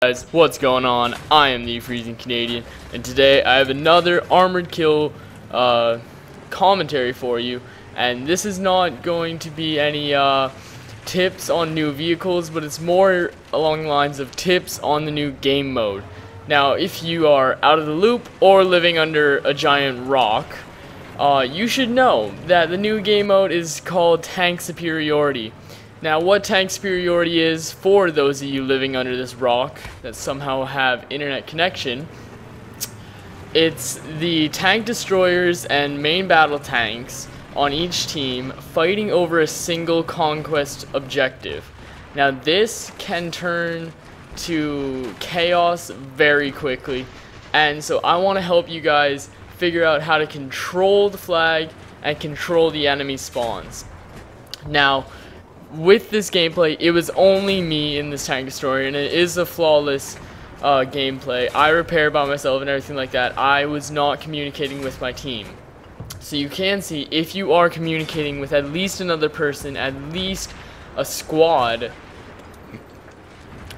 Guys, what's going on? I am the FreezingCanadian, and today I have another Armored Kill commentary for you. And this is not going to be any tips on new vehicles, but it's more along the lines of tips on the new game mode. Now, if you are out of the loop or living under a giant rock, you should know that the new game mode is called Tank Superiority. Now, what Tank Superiority is, for those of you living under this rock that somehow have internet connection, it's the tank destroyers and main battle tanks on each team fighting over a single conquest objective. Now, this can turn to chaos very quickly, and so I want to help you guys figure out how to control the flag and control the enemy spawns. Now, with this gameplay, it was only me in this tank destroyer, and it is a flawless gameplay. I repair by myself and everything like that. I was not communicating with my team. So you can see, if you are communicating with at least another person, at least a squad,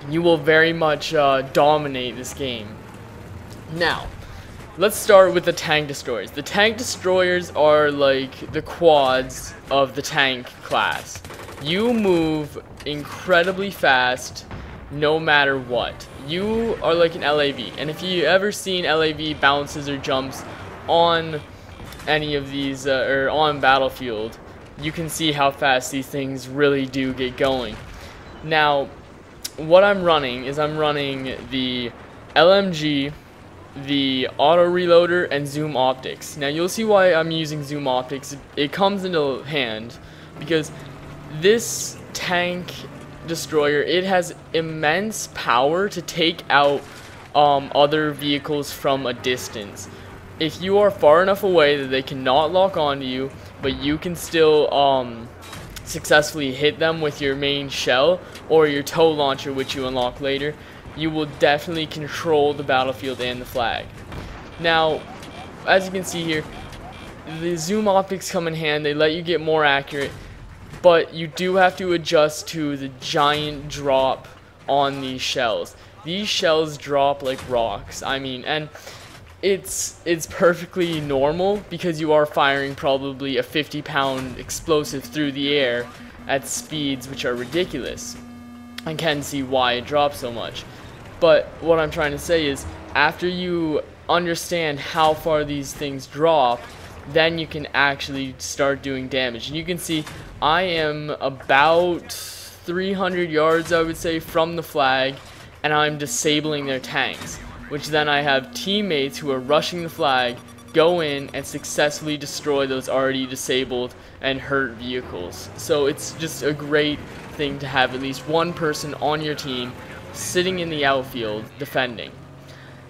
you will very much dominate this game. Now, let's start with the tank destroyers. The tank destroyers are like the quads of the tank class. You move incredibly fast no matter what. You are like an LAV, and if you ever seen LAV bounces or jumps on any of these or on Battlefield, you can see how fast these things really do get going. Now, what I'm running is I'm running the LMG, the auto reloader, and zoom optics. Now, you'll see why I'm using zoom optics. It comes into hand because this tank destroyer, it has immense power to take out other vehicles from a distance. If you are far enough away that they cannot lock onto you, but you can still successfully hit them with your main shell or your tow launcher, which you unlock later, you will definitely control the battlefield and the flag. Now, as you can see here, the zoom optics come in hand. They let you get more accurate, but you do have to adjust to the giant drop on these shells. These shells drop like rocks. I mean, and it's perfectly normal because you are firing probably a 50-pound explosive through the air at speeds which are ridiculous. I can see why it drops so much. But what I'm trying to say is, after you understand how far these things drop, then you can actually start doing damage. And you can see I am about 300 yards, I would say, from the flag, and I'm disabling their tanks, which then I have teammates who are rushing the flag, go in and successfully destroy those already disabled and hurt vehicles. So it's just a great thing to have at least one person on your team sitting in the outfield defending.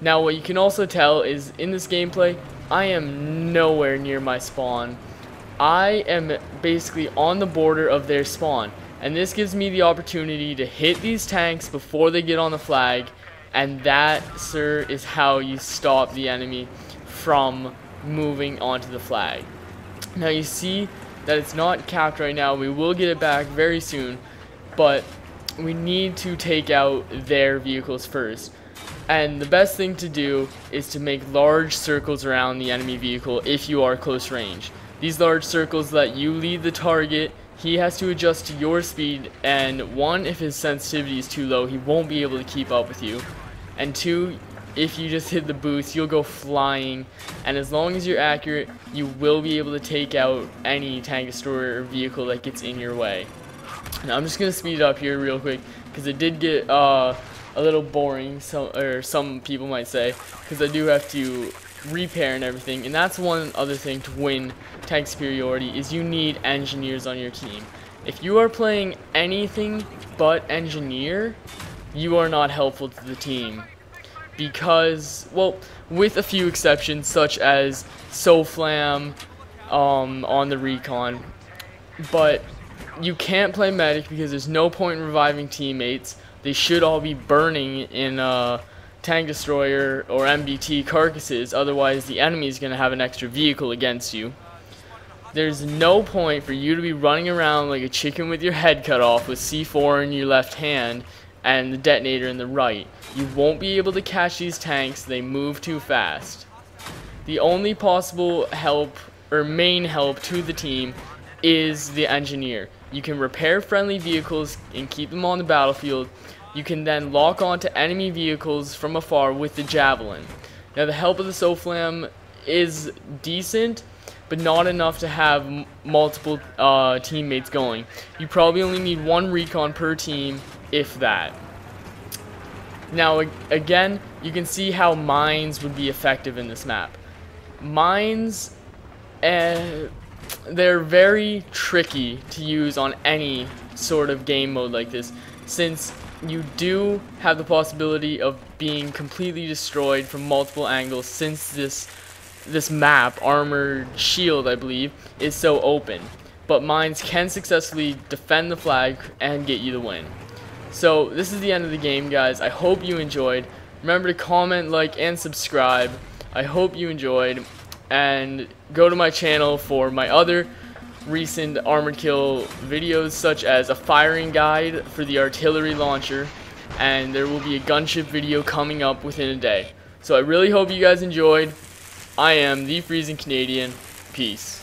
Now, what you can also tell is, in this gameplay, I am nowhere near my spawn. I am basically on the border of their spawn, and this gives me the opportunity to hit these tanks before they get on the flag, and that, sir, is how you stop the enemy from moving onto the flag. Now, you see that it's not capped right now. We will get it back very soon, but we need to take out their vehicles first. And the best thing to do is to make large circles around the enemy vehicle if you are close range. These large circles let you lead the target. He has to adjust to your speed, and one, if his sensitivity is too low, he won't be able to keep up with you. And two, if you just hit the boost, you'll go flying, and as long as you're accurate, you will be able to take out any tank destroyer or vehicle that gets in your way. Now, I'm just going to speed it up here real quick, because it did get a little boring, some people might say, because I do have to repair and everything. And that's one other thing to win tank superiority, is you need engineers on your team. If you are playing anything but engineer, you are not helpful to the team, because, well, with a few exceptions such as SoFlam on the recon, but you can't play medic because there's no point in reviving teammates. They should all be burning in tank destroyer or MBT carcasses, otherwise the enemy is going to have an extra vehicle against you. There's no point for you to be running around like a chicken with your head cut off with C4 in your left hand and the detonator in the right. You won't be able to catch these tanks, they move too fast. The only possible help, or main help to the team, is the engineer. You can repair friendly vehicles and keep them on the battlefield. You can then lock onto enemy vehicles from afar with the javelin. Now the help of the SOFLAM is decent, but not enough to have multiple teammates going. You probably only need one recon per team, if that. Now again, you can see how mines would be effective in this map. Mines, they're very tricky to use on any sort of game mode like this, since you do have the possibility of being completely destroyed from multiple angles, since this map, Armored Shield I believe, is so open. But mines can successfully defend the flag and get you the win. So this is the end of the game, guys. I hope you enjoyed. Remember to comment, like, and subscribe. I hope you enjoyed, and go to my channel for my other recent armored kill videos, such as a firing guide for the artillery launcher, and there will be a gunship video coming up within a day. So I really hope you guys enjoyed. I am the FreezingCanadian. Peace.